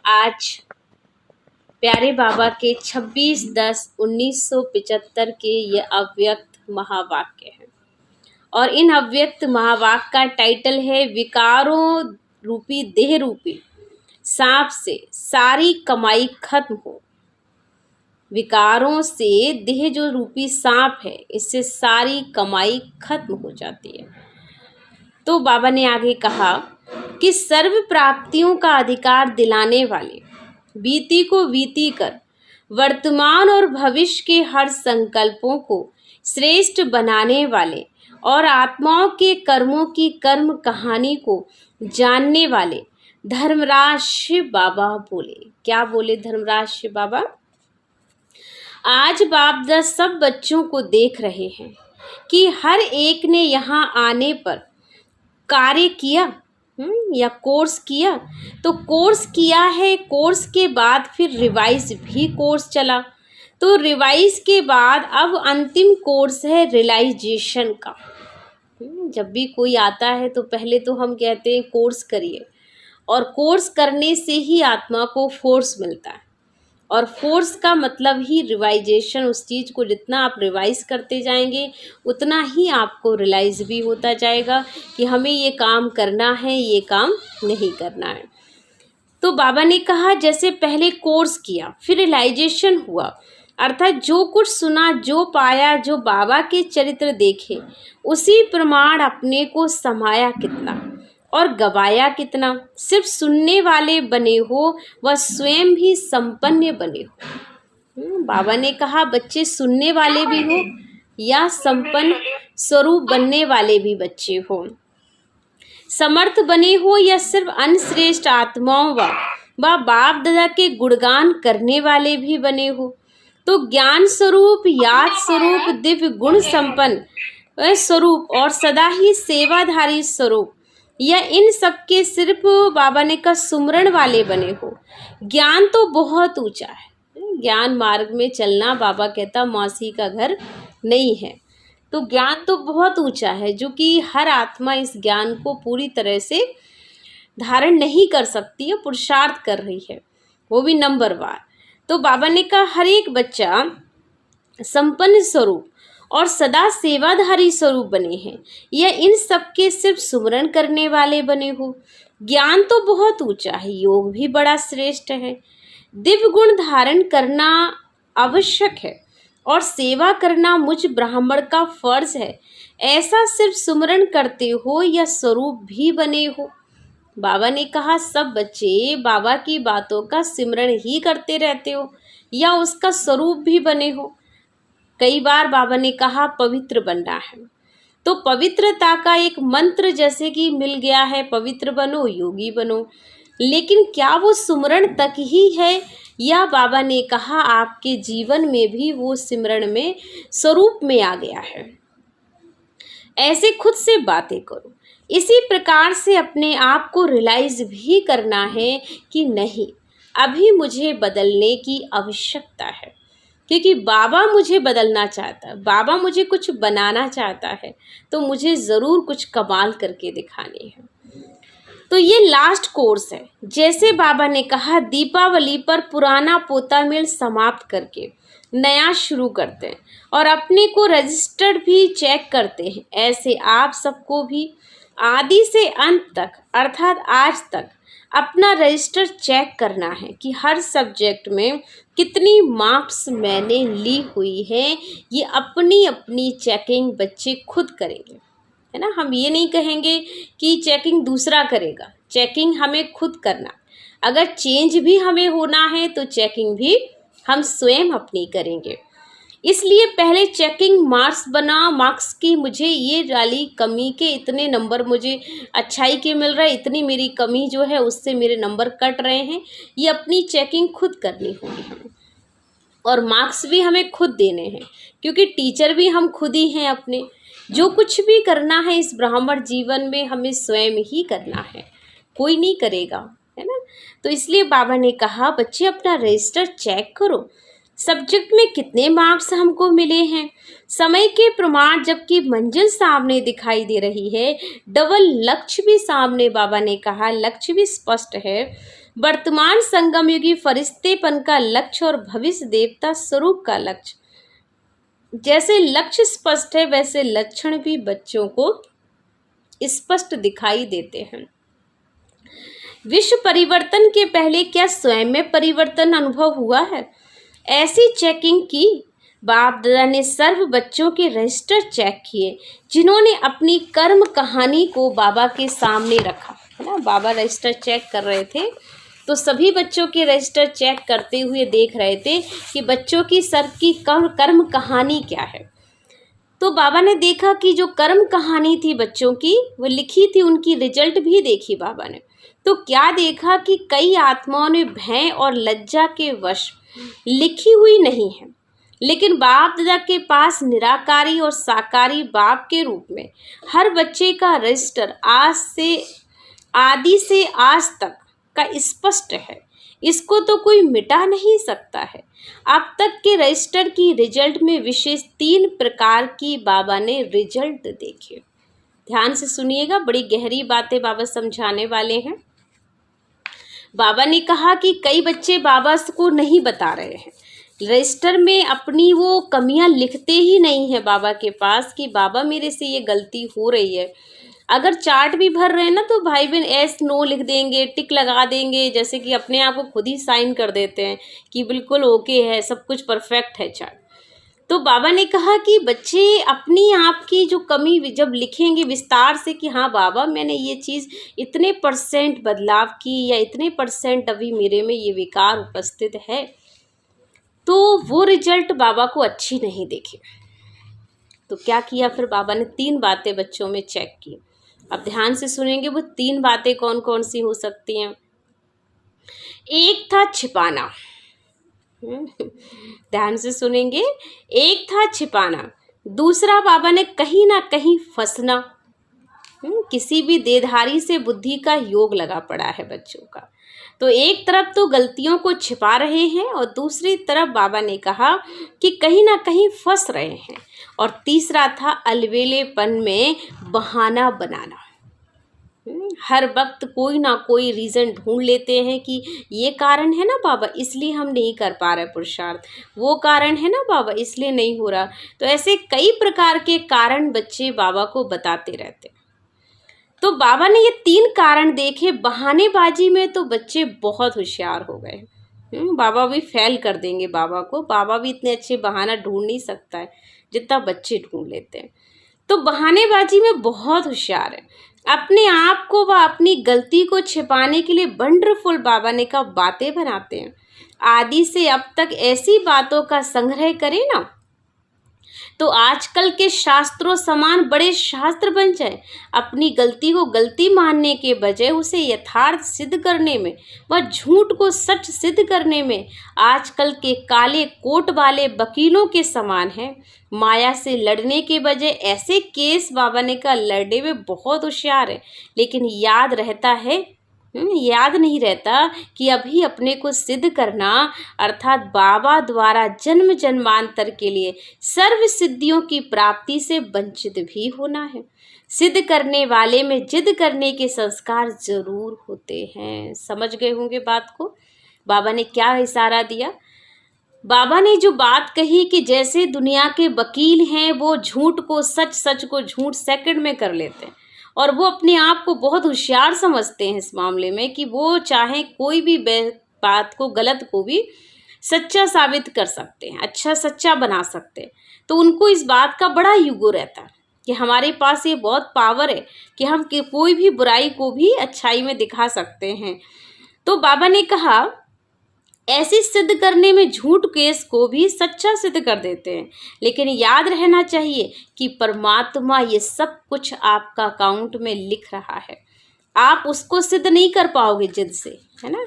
आज प्यारे बाबा के 26/10/1975 के ये अव्यक्त महावाक्य हैं और इन अव्यक्त महावाक्य का टाइटल है विकारों रूपी देह रूपी सांप से सारी कमाई खत्म हो। विकारों से देह जो रूपी सांप है इससे सारी कमाई खत्म हो जाती है। तो बाबा ने आगे कहा कि सर्व प्राप्तियों का अधिकार दिलाने वाले, बीती को बीती कर वर्तमान और भविष्य के हर संकल्पों को श्रेष्ठ बनाने वाले और आत्माओं के कर्मों की कर्म कहानी को जानने वाले धर्मराज शिव बाबा बोले। क्या बोले धर्मराज शिव बाबा? आज बाप दादा सब बच्चों को देख रहे हैं कि हर एक ने यहाँ आने पर कार्य किया या कोर्स किया। तो कोर्स किया है, कोर्स के बाद फिर रिवाइज भी कोर्स चला। तो रिवाइज के बाद अब अंतिम कोर्स है रियलाइजेशन का। जब भी कोई आता है तो पहले तो हम कहते हैं कोर्स करिए, और कोर्स करने से ही आत्मा को फोर्स मिलता है, और फोर्स का मतलब ही रिवाइजेशन। उस चीज़ को जितना आप रिवाइज करते जाएंगे उतना ही आपको रियलाइज भी होता जाएगा कि हमें ये काम करना है, ये काम नहीं करना है। तो बाबा ने कहा जैसे पहले कोर्स किया फिर रियलाइजेशन हुआ, अर्थात जो कुछ सुना, जो पाया, जो बाबा के चरित्र देखे, उसी प्रमाण अपने को समाया कितना और गवाया कितना। सिर्फ सुनने वाले बने हो व स्वयं भी संपन्न बने हो। बाबा ने कहा बच्चे सुनने वाले भी हो या संपन्न स्वरूप बनने वाले भी बच्चे हो, समर्थ बने हो या सिर्फ अनश्रेष्ठ आत्माओं व बाप दादा के गुणगान करने वाले भी बने हो। तो ज्ञान स्वरूप, याद स्वरूप, दिव्य गुण संपन्न स्वरूप और सदा ही सेवाधारी स्वरूप या इन सब के सिर्फ बाबा ने का सुमरण वाले बने हो। ज्ञान तो बहुत ऊंचा है, ज्ञान मार्ग में चलना बाबा कहता मौसी का घर नहीं है। तो ज्ञान तो बहुत ऊंचा है जो कि हर आत्मा इस ज्ञान को पूरी तरह से धारण नहीं कर सकती है, पुरुषार्थ कर रही है, वो भी नंबरवार। तो बाबा ने कहा हर एक बच्चा संपन्न स्वरूप और सदा सेवाधारी स्वरूप बने हैं या इन सब के सिर्फ सुमरण करने वाले बने हो। ज्ञान तो बहुत ऊंचा है, योग भी बड़ा श्रेष्ठ है, दिव्य गुण धारण करना आवश्यक है और सेवा करना मुझ ब्राह्मण का फर्ज है। ऐसा सिर्फ सुमरण करते हो या स्वरूप भी बने हो। बाबा ने कहा सब बच्चे बाबा की बातों का सिमरण ही करते रहते हो या उसका स्वरूप भी बने हो। कई बार बाबा ने कहा पवित्र बनना है, तो पवित्रता का एक मंत्र जैसे कि मिल गया है, पवित्र बनो, योगी बनो, लेकिन क्या वो सुमरण तक ही है या बाबा ने कहा आपके जीवन में भी वो सिमरण में स्वरूप में आ गया है। ऐसे खुद से बातें करो। इसी प्रकार से अपने आप को रियलाइज भी करना है कि नहीं, अभी मुझे बदलने की आवश्यकता है, क्योंकि बाबा मुझे बदलना चाहता है, बाबा मुझे कुछ बनाना चाहता है, तो मुझे ज़रूर कुछ कमाल करके दिखाने हैं। तो ये लास्ट कोर्स है। जैसे बाबा ने कहा दीपावली पर पुराना पोता मेल समाप्त करके नया शुरू करते हैं और अपने को रजिस्टर्ड भी चेक करते हैं, ऐसे आप सबको भी आदि से अंत तक अर्थात आज तक अपना रजिस्टर चेक करना है कि हर सब्जेक्ट में कितनी मार्क्स मैंने ली हुई है। ये अपनी अपनी चेकिंग बच्चे खुद करेंगे, है ना। हम ये नहीं कहेंगे कि चेकिंग दूसरा करेगा, चेकिंग हमें खुद करना। अगर चेंज भी हमें होना है तो चेकिंग भी हम स्वयं अपनी करेंगे। इसलिए पहले चेकिंग मार्क्स की मुझे ये वाली कमी के इतने नंबर मुझे अच्छाई के मिल रहे, इतनी मेरी कमी जो है उससे मेरे नंबर कट रहे हैं, ये अपनी चेकिंग खुद करनी होगी हमें। और मार्क्स भी हमें खुद देने हैं, क्योंकि टीचर भी हम खुद ही हैं अपने। जो कुछ भी करना है इस ब्राह्मण जीवन में हमें स्वयं ही करना है, कोई नहीं करेगा, है ना। तो इसलिए बाबा ने कहा बच्चे अपना रजिस्टर चेक करो, सब्जेक्ट में कितने मार्क्स हमको मिले हैं। समय के प्रमाण जबकि मंजिल सामने दिखाई दे रही है, डबल लक्ष्य भी सामने, बाबा ने कहा लक्ष्य भी स्पष्ट है, वर्तमान संगम युगी फरिश्तेपन का लक्ष्य और भविष्य देवता स्वरूप का लक्ष्य। जैसे लक्ष्य स्पष्ट है वैसे लक्षण भी बच्चों को स्पष्ट दिखाई देते हैं। विश्व परिवर्तन के पहले क्या स्वयं में परिवर्तन अनुभव हुआ है? ऐसी चेकिंग की। बाप दादा ने सर्व बच्चों के रजिस्टर चेक किए जिन्होंने अपनी कर्म कहानी को बाबा के सामने रखा, है ना। बाबा रजिस्टर चेक कर रहे थे तो सभी बच्चों के रजिस्टर चेक करते हुए देख रहे थे कि बच्चों की सर्व की कर्म कहानी क्या है। तो बाबा ने देखा कि जो कर्म कहानी थी बच्चों की वो लिखी थी, उनकी रिजल्ट भी देखी बाबा ने। तो क्या देखा कि कई आत्माओं ने भय और लज्जा के वश लिखी हुई नहीं है, लेकिन बाप दादा के पास निराकारी और साकारी बाप के रूप में हर बच्चे का रजिस्टर आदि से आज तक का स्पष्ट है। इसको तो कोई मिटा नहीं सकता है। अब तक के रजिस्टर की रिजल्ट में विशेष 3 प्रकार की बाबा ने रिजल्ट देखे। ध्यान से सुनिएगा, बड़ी गहरी बातें बाबा समझाने वाले हैं। बाबा ने कहा कि कई बच्चे बाबा को नहीं बता रहे हैं, रजिस्टर में अपनी वो कमियां लिखते ही नहीं है बाबा के पास कि बाबा मेरे से ये गलती हो रही है। अगर चार्ट भी भर रहे हैं ना तो भाई बहन एस नो लिख देंगे, टिक लगा देंगे, जैसे कि अपने आप को खुद ही साइन कर देते हैं कि बिल्कुल ओके है, सब कुछ परफेक्ट है चार्ट। तो बाबा ने कहा कि बच्चे अपनी आप की जो कमी जब लिखेंगे विस्तार से कि हाँ बाबा मैंने ये चीज़ इतने % बदलाव की या इतने % अभी मेरे में ये विकार उपस्थित है, तो वो रिजल्ट बाबा को अच्छी नहीं दिखी। तो क्या किया फिर बाबा ने 3 बातें बच्चों में चेक की। अब ध्यान से सुनेंगे वो 3 बातें कौन कौन सी हो सकती हैं। एक था छिपाना, ध्यान से सुनेंगे। एक था छिपाना, दूसरा बाबा ने कहीं ना कहीं फंसना। किसी भी देधारी से बुद्धि का योग लगा पड़ा है बच्चों का। तो एक तरफ तो गलतियों को छिपा रहे हैं और दूसरी तरफ बाबा ने कहा कि कहीं ना कहीं फंस रहे हैं। और तीसरा था अलवेलेपन में बहाना बनाना। हर वक्त कोई ना कोई रीज़न ढूंढ लेते हैं कि ये कारण है ना बाबा इसलिए हम नहीं कर पा रहे पुरुषार्थ, वो कारण है ना बाबा इसलिए नहीं हो रहा। तो ऐसे कई प्रकार के कारण बच्चे बाबा को बताते रहते। तो बाबा ने ये 3 कारण देखे। बहानेबाजी में तो बच्चे बहुत होशियार हो गए। बाबा भी फेल कर देंगे बाबा को। बाबा भी इतने अच्छे बहाना ढूंढ नहीं सकता है जितना बच्चे ढूंढ लेते हैं। तो बहानेबाजी में बहुत होशियार है। अपने आप को व अपनी गलती को छिपाने के लिए वंडरफुल बाबा ने कहा बातें बनाते हैं। आदि से अब तक ऐसी बातों का संग्रह करें ना तो आजकल के शास्त्रों समान बड़े शास्त्र बन जाए। अपनी गलती को गलती मानने के बजाय उसे यथार्थ सिद्ध करने में व झूठ को सच सिद्ध करने में आजकल के काले कोट वाले वकीलों के समान है। माया से लड़ने के बजाय ऐसे केस बाबा ने कहा लड़ने में बहुत होशियार है, लेकिन याद नहीं रहता कि अभी अपने को सिद्ध करना अर्थात बाबा द्वारा जन्म जन्मांतर के लिए सर्व सिद्धियों की प्राप्ति से वंचित भी होना है। सिद्ध करने वाले में जिद करने के संस्कार जरूर होते हैं। समझ गए होंगे बात को। बाबा ने क्या इशारा दिया। बाबा ने जो बात कही कि जैसे दुनिया के वकील हैं वो झूठ को सच, सच को झूठ सेकंड में कर लेते हैं और वो अपने आप को बहुत होशियार समझते हैं इस मामले में कि वो चाहे कोई भी बात को गलत को भी सच्चा साबित कर सकते हैं, अच्छा सच्चा बना सकते हैं। तो उनको इस बात का बड़ा ईगो रहता है कि हमारे पास ये बहुत पावर है कि हम कोई भी बुराई को भी अच्छाई में दिखा सकते हैं। तो बाबा ने कहा ऐसे सिद्ध करने में झूठ केस को भी सच्चा सिद्ध कर देते हैं, लेकिन याद रहना चाहिए कि परमात्मा ये सब कुछ आपका अकाउंट में लिख रहा है। आप उसको सिद्ध नहीं कर पाओगे जिद से, है ना।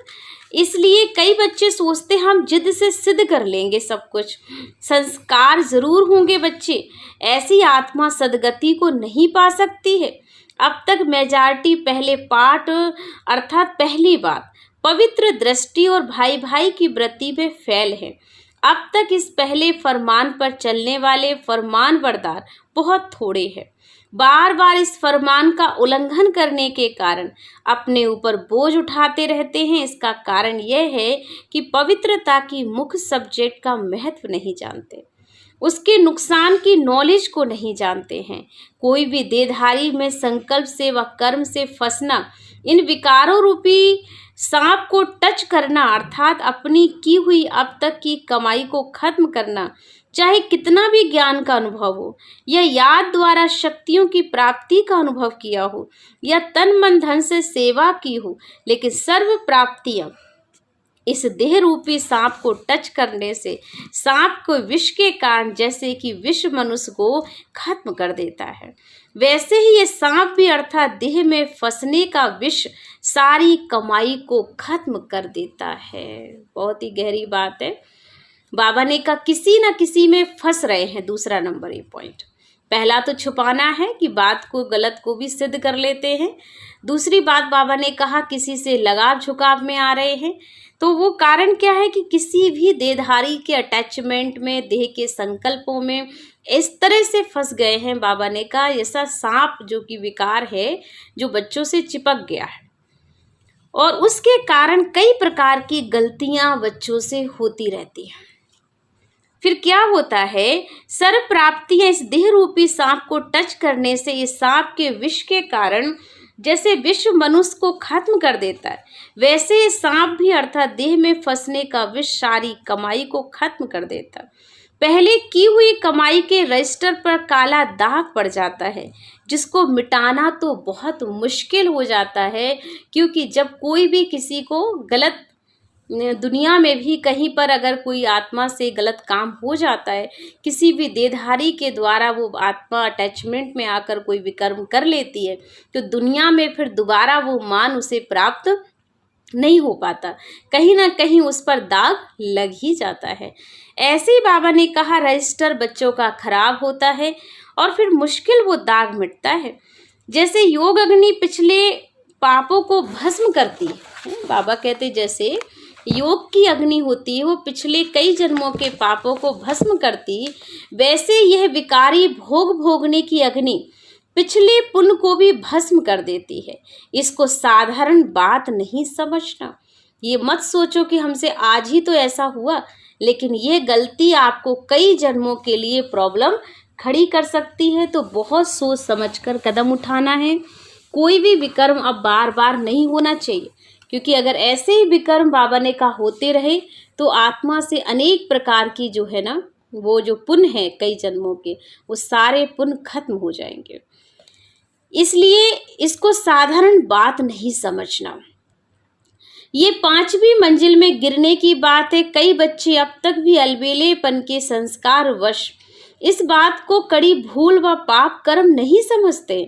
इसलिए कई बच्चे सोचते हम जिद से सिद्ध कर लेंगे सब कुछ। संस्कार जरूर होंगे बच्चे, ऐसी आत्मा सदगति को नहीं पा सकती है। अब तक मेजॉरिटी पहले पाठ अर्थात पहली बात पवित्र दृष्टि और भाई भाई की वृत्ति में फैल है। अब तक इस पहले फरमान पर चलने वाले फरमानबरदार बहुत थोड़े हैं। बार बार इस फरमान का उल्लंघन करने के कारण अपने ऊपर बोझ उठाते रहते हैं। इसका कारण यह है कि पवित्रता की मुख्य सब्जेक्ट का महत्व नहीं जानते, उसके नुकसान की नॉलेज को नहीं जानते हैं। कोई भी देहधारी में संकल्प से व कर्म से फंसना, इन विकारों रूपी सांप को टच करना अर्थात अपनी की हुई अब तक की कमाई को खत्म करना, चाहे कितना भी ज्ञान का अनुभव हो या याद द्वारा शक्तियों की प्राप्ति का अनुभव किया हो या तन मन धन से सेवा की हो, लेकिन सर्व प्राप्तियां इस देह रूपी सांप को टच करने से सांप को विष के कारण जैसे कि विष मनुष्य को खत्म कर देता है, वैसे ही ये सांप भी अर्थात देह में फंसने का विष सारी कमाई को खत्म कर देता है। बहुत ही गहरी बात है। बाबा ने कहा किसी न किसी में फंस रहे हैं। दूसरा नंबर ये पॉइंट, पहला तो छुपाना है कि बात को गलत को भी सिद्ध कर लेते हैं। दूसरी बात बाबा ने कहा किसी से लगाव झुकाव में आ रहे हैं। तो वो कारण क्या है कि किसी भी देहधारी के अटैचमेंट में, देह के संकल्पों में इस तरह से फंस गए हैं। बाबा ने कहा ऐसा सांप जो कि विकार है, जो बच्चों से चिपक गया है और उसके कारण कई प्रकार की गलतियां बच्चों से होती रहती हैं। फिर क्या होता है, सर्व प्राप्तियां इस देह रूपी सांप को टच करने से इस सांप के विष के कारण जैसे विष मनुष्य को खत्म कर देता है, वैसे ये सांप भी अर्थात देह में फंसने का विष सारी कमाई को खत्म कर देता है। पहले की हुई कमाई के रजिस्टर पर काला दाग पड़ जाता है, जिसको मिटाना तो बहुत मुश्किल हो जाता है, क्योंकि जब कोई भी किसी को गलत दुनिया में भी कहीं पर अगर कोई आत्मा से गलत काम हो जाता है, किसी भी देहधारी के द्वारा वो आत्मा अटैचमेंट में आकर कोई विकर्म कर लेती है, तो दुनिया में फिर दोबारा वो मान उसे प्राप्त नहीं हो पाता, कहीं ना कहीं उस पर दाग लग ही जाता है। ऐसे ही बाबा ने कहा रजिस्टर बच्चों का खराब होता है और फिर मुश्किल वो दाग मिटता है। जैसे योग अग्नि पिछले पापों को भस्म करती है, बाबा कहते जैसे योग की अग्नि होती है वो पिछले कई जन्मों के पापों को भस्म करती, वैसे यह विकारी भोग भोगने की अग्नि पिछले पुण्य को भी भस्म कर देती है। इसको साधारण बात नहीं समझना। ये मत सोचो कि हमसे आज ही तो ऐसा हुआ, लेकिन ये गलती आपको कई जन्मों के लिए प्रॉब्लम खड़ी कर सकती है। तो बहुत सोच समझकर कदम उठाना है। कोई भी विकर्म अब बार बार नहीं होना चाहिए, क्योंकि अगर ऐसे ही विकर्म बाबा ने कहा होते रहे तो आत्मा से अनेक प्रकार की जो है ना, वो जो पुण्य है कई जन्मों के, वो सारे पुण्य खत्म हो जाएंगे। इसलिए इसको साधारण बात नहीं समझना। ये 5वीं मंजिल में गिरने की बात है। कई बच्चे अब तक भी अलबेलेपन के संस्कार वश इस बात को कड़ी भूल व पाप कर्म नहीं समझते,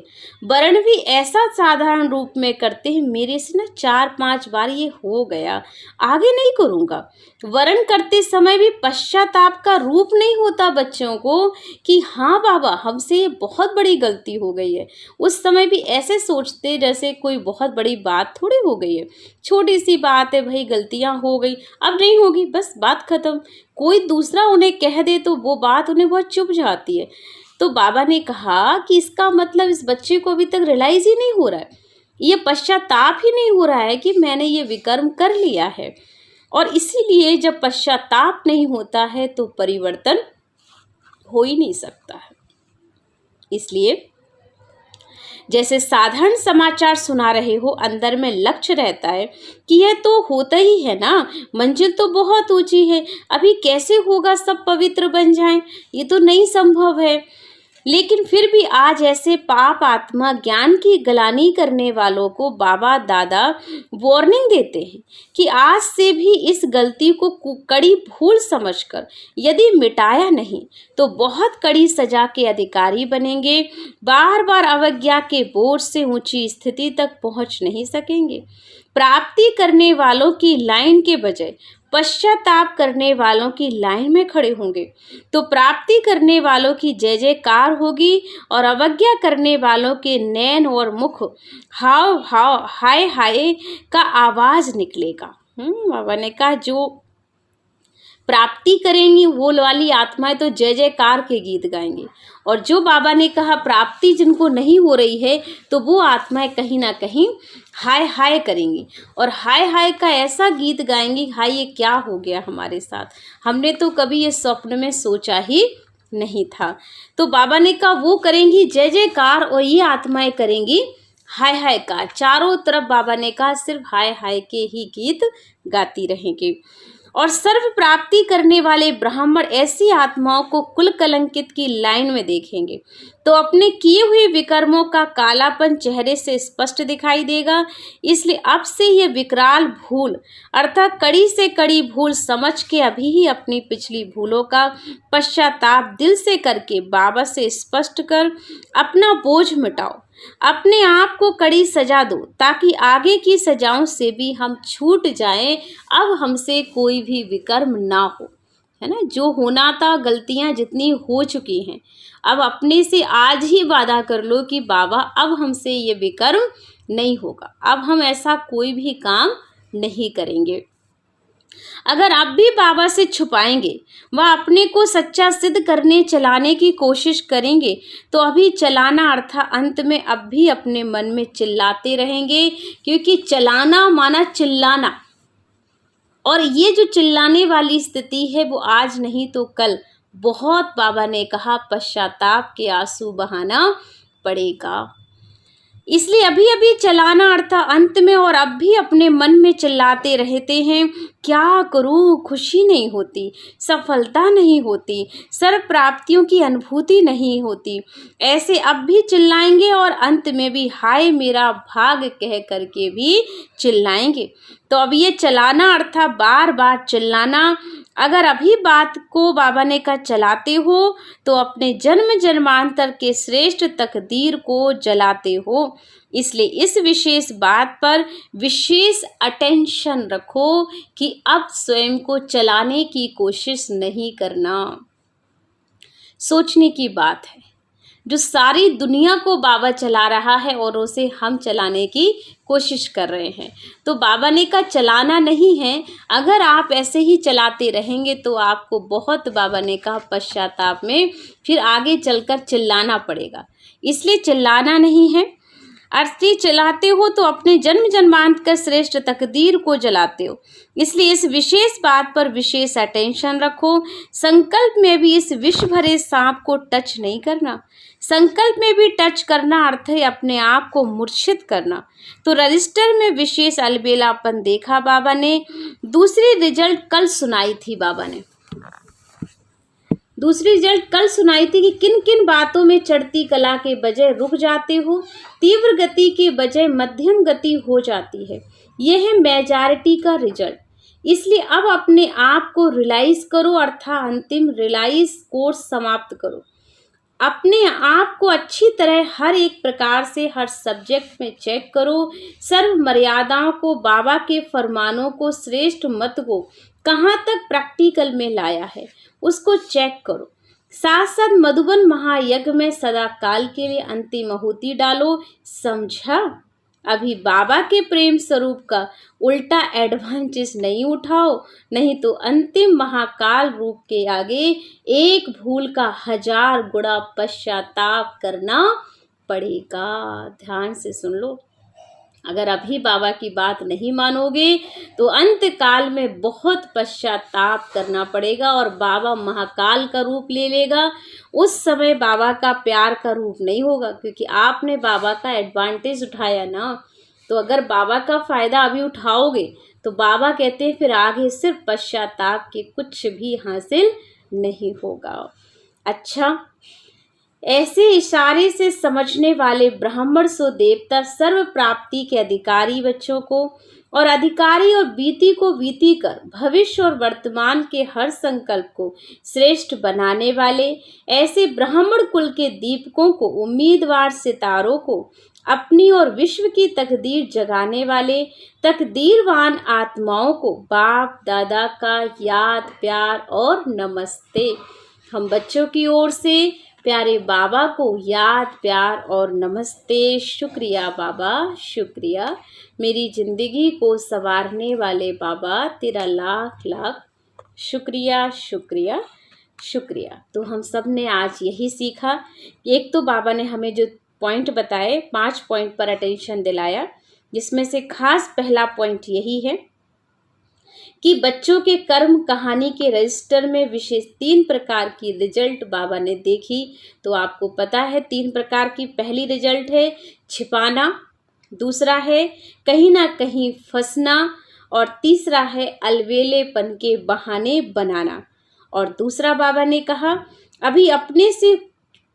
वर्ण भी ऐसा साधारण रूप में करते हैं, मेरे से ना 4-5 बार ये हो गया, आगे नहीं करूँगा। वर्ण करते समय भी पश्चाताप का रूप नहीं होता बच्चों को कि हाँ बाबा हमसे ये बहुत बड़ी गलती हो गई है। उस समय भी ऐसे सोचते जैसे कोई बहुत बड़ी बात थोड़ी हो गई है, छोटी सी बात है भाई, गलतियाँ हो गई, अब नहीं होगी, बस बात खत्म। कोई दूसरा उन्हें कह दे तो वो बात उन्हें बहुत चुभ जाती है। तो बाबा ने कहा कि इसका मतलब इस बच्चे को अभी तक रियलाइज ही नहीं हो रहा है, ये पश्चाताप ही नहीं हो रहा है कि मैंने ये विकर्म कर लिया है। और इसीलिए जब पश्चाताप नहीं होता है तो परिवर्तन हो ही नहीं सकता है। इसलिए जैसे साधारण समाचार सुना रहे हो, अंदर में लक्ष्य रहता है कि यह तो होता ही है ना, मंजिल तो बहुत ऊंची है, अभी कैसे होगा सब पवित्र बन जाएं, ये तो नहीं संभव है। लेकिन फिर भी आज ऐसे पाप आत्मा ज्ञान की गलानी करने वालों को बाबा दादा वार्निंग देते हैं कि आज से भी इस गलती को कड़ी भूल समझकर यदि मिटाया नहीं तो बहुत कड़ी सजा के अधिकारी बनेंगे। बार बार अवज्ञा के बोझ से ऊंची स्थिति तक पहुंच नहीं सकेंगे। प्राप्ति करने वालों की लाइन के बजाय पश्चाताप करने वालों की लाइन में खड़े होंगे तो प्राप्ति करने वालों की जय जयकार होगी और अवज्ञा करने वालों के नैन और मुख हाव हाव हाय हाय का आवाज निकलेगा। बाबा ने कहा जो प्राप्ति करेंगी वो वाली आत्माएं तो जय जयकार के गीत गाएंगी, और जो बाबा ने कहा प्राप्ति जिनको नहीं हो रही है तो वो आत्माएं कहीं ना कहीं हाय हाय करेंगी, और हाय हाय का ऐसा गीत गाएंगी, हाय ये क्या हो गया हमारे साथ, हमने तो कभी ये स्वप्न में सोचा ही नहीं था। तो बाबा ने कहा वो करेंगी जय जयकार और ये आत्माएं करेंगी हाय हाय का। चारों तरफ बाबा ने कहा सिर्फ हाय हाय के ही गीत गाती रहेंगे। और सर्व प्राप्ति करने वाले ब्राह्मण ऐसी आत्माओं को कुल कलंकित की लाइन में देखेंगे तो अपने किए हुए विकर्मों का कालापन चेहरे से स्पष्ट दिखाई देगा। इसलिए अब से ये विकराल भूल अर्थात कड़ी से कड़ी भूल समझ के अभी ही अपनी पिछली भूलों का पश्चाताप दिल से करके बाबा से स्पष्ट कर अपना बोझ मिटाओ, अपने आप को कड़ी सजा दो ताकि आगे की सजाओं से भी हम छूट जाएं। अब हमसे कोई भी विकर्म ना हो, है ना। जो होना था, गलतियां जितनी हो चुकी हैं, अब अपने से आज ही वादा कर लो कि बाबा अब हमसे ये विकर्म नहीं होगा, अब हम ऐसा कोई भी काम नहीं करेंगे। अगर आप भी बाबा से छुपाएंगे व अपने को सच्चा सिद्ध करने चलाने की कोशिश करेंगे तो अभी चलाना अर्थात अंत में अब भी अपने मन में चिल्लाते रहेंगे, क्योंकि चलाना माना चिल्लाना, और ये जो चिल्लाने वाली स्थिति है वो आज नहीं तो कल बहुत बाबा ने कहा पश्चाताप के आंसू बहाना पड़ेगा। इसलिए अभी अभी चलाना अर्थात अंत में, और अब भी अपने मन में चिल्लाते रहते हैं क्या करूं, खुशी नहीं होती, सफलता नहीं होती, सर्व प्राप्तियों की अनुभूति नहीं होती। ऐसे अब भी चिल्लाएंगे और अंत में भी हाय मेरा भाग कह करके भी चिल्लाएंगे। तो अब ये चलाना अर्थात बार बार चिल्लाना, अगर अभी बात को बाबा ने कहा चलाते हो तो अपने जन्म जन्मांतर के श्रेष्ठ तकदीर को जलाते हो। इसलिए इस विशेष बात पर विशेष अटेंशन रखो कि अब स्वयं को चलाने की कोशिश नहीं करना। सोचने की बात है, जो सारी दुनिया को बाबा चला रहा है और उसे हम चलाने की कोशिश कर रहे हैं। तो बाबा ने कहा चलाना नहीं है, अगर आप ऐसे ही चलाते रहेंगे तो आपको बहुत बाबा ने कहा पश्चाताप में फिर आगे चलकर चिल्लाना पड़ेगा। इसलिए चिल्लाना नहीं है, अर्थी चलाते हो तो अपने जन्म जन्मांत का श्रेष्ठ तकदीर को जलाते हो। इसलिए इस विशेष बात पर विशेष अटेंशन रखो। संकल्प में भी इस विष भरे सांप को टच नहीं करना। संकल्प में भी टच करना अर्थ है अपने आप को मूर्छित करना। तो रजिस्टर में विशेष अलबेलापन देखा बाबा ने। दूसरी रिजल्ट कल सुनाई थी बाबा ने, दूसरी रिजल्ट कल सुनाई थी कि किन किन बातों में चढ़ती कला के बजाय रुक जाते हो, तीव्र गति के बजाय मध्यम गति हो जाती है। यह है मेजॉरिटी का रिजल्ट। इसलिए अब अपने आप को रियलाइज करो अर्थात अंतिम रियलाइज कोर्स समाप्त करो। अपने आप को अच्छी तरह हर एक प्रकार से हर सब्जेक्ट में चेक करो। सर्व मर्यादाओं को, बाबा के फरमानों को, श्रेष्ठ मत को कहाँ तक प्रैक्टिकल में लाया है उसको चेक करो। साथ साथ मधुबन महायज्ञ में सदा काल के लिए अंतिम आहुति डालो। समझा? अभी बाबा के प्रेम स्वरूप का उल्टा एडवांटेज नहीं उठाओ, नहीं तो अंतिम महाकाल रूप के आगे एक भूल का 1000 गुना पश्चाताप करना पड़ेगा। ध्यान से सुन लो, अगर अभी बाबा की बात नहीं मानोगे तो अंत काल में बहुत पश्चाताप करना पड़ेगा और बाबा महाकाल का रूप ले लेगा। उस समय बाबा का प्यार का रूप नहीं होगा, क्योंकि आपने बाबा का एडवांटेज उठाया ना। तो अगर बाबा का फ़ायदा अभी उठाओगे तो बाबा कहते हैं फिर आगे सिर्फ पश्चाताप के कुछ भी हासिल नहीं होगा। अच्छा, ऐसे इशारे से समझने वाले ब्राह्मण सो देवता सर्व प्राप्ति के अधिकारी बच्चों को और अधिकारी और बीती को बीती कर भविष्य और वर्तमान के हर संकल्प को श्रेष्ठ बनाने वाले ऐसे ब्राह्मण कुल के दीपकों को, उम्मीदवार सितारों को, अपनी और विश्व की तकदीर जगाने वाले तकदीरवान आत्माओं को बाप दादा का याद, प्यार और नमस्ते। हम बच्चों की ओर से प्यारे बाबा को याद, प्यार और नमस्ते। शुक्रिया बाबा, शुक्रिया। मेरी ज़िंदगी को संवारने वाले बाबा, तेरा लाख लाख शुक्रिया शुक्रिया शुक्रिया। तो हम सब ने आज यही सीखा। एक तो बाबा ने हमें जो पॉइंट बताए, 5 पॉइंट पर अटेंशन दिलाया, जिसमें से खास पहला पॉइंट यही है कि बच्चों के कर्म कहानी के रजिस्टर में विशेष 3 प्रकार की रिजल्ट बाबा ने देखी। तो आपको पता है 3 प्रकार की। पहली रिजल्ट है छिपाना, दूसरा है कहीं ना कहीं फंसना, और तीसरा है अलवेलेपन के बहाने बनाना। और दूसरा बाबा ने कहा अभी अपने से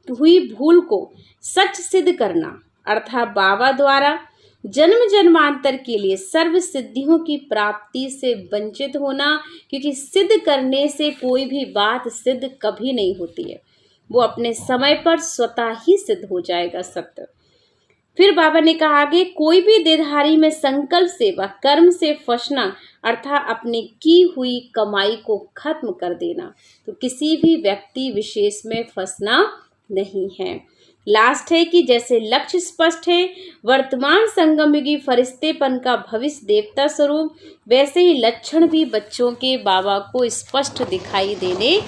हुई भूल को सच सिद्ध करना, अर्थात बाबा द्वारा जन्म जन्मांतर के लिए सर्व सिद्धियों की प्राप्ति से वंचित होना, क्योंकि सिद्ध करने से कोई भी बात सिद्ध कभी नहीं होती है, वो अपने समय पर स्वतः ही सिद्ध हो जाएगा सत्य। फिर बाबा ने कहा आगे, कोई भी देहधारी में संकल्प से व कर्म से फंसना, अर्थात अपनी की हुई कमाई को खत्म कर देना, तो किसी भी व्यक्ति विशेष में फंसना नहीं है। लास्ट है कि जैसे लक्ष्य स्पष्ट है, वर्तमान संगमयुगी फरिश्तेपन का भविष्य देवता स्वरूप, वैसे ही लक्षण भी बच्चों के बाबा को स्पष्ट दिखाई देने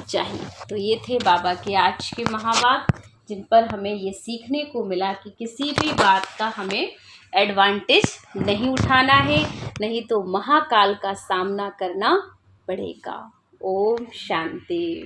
चाहिए। तो ये थे बाबा के आज के महावाक्य, जिन पर हमें ये सीखने को मिला कि किसी भी बात का हमें एडवांटेज नहीं उठाना है, नहीं तो महाकाल का सामना करना पड़ेगा। ओम शांति।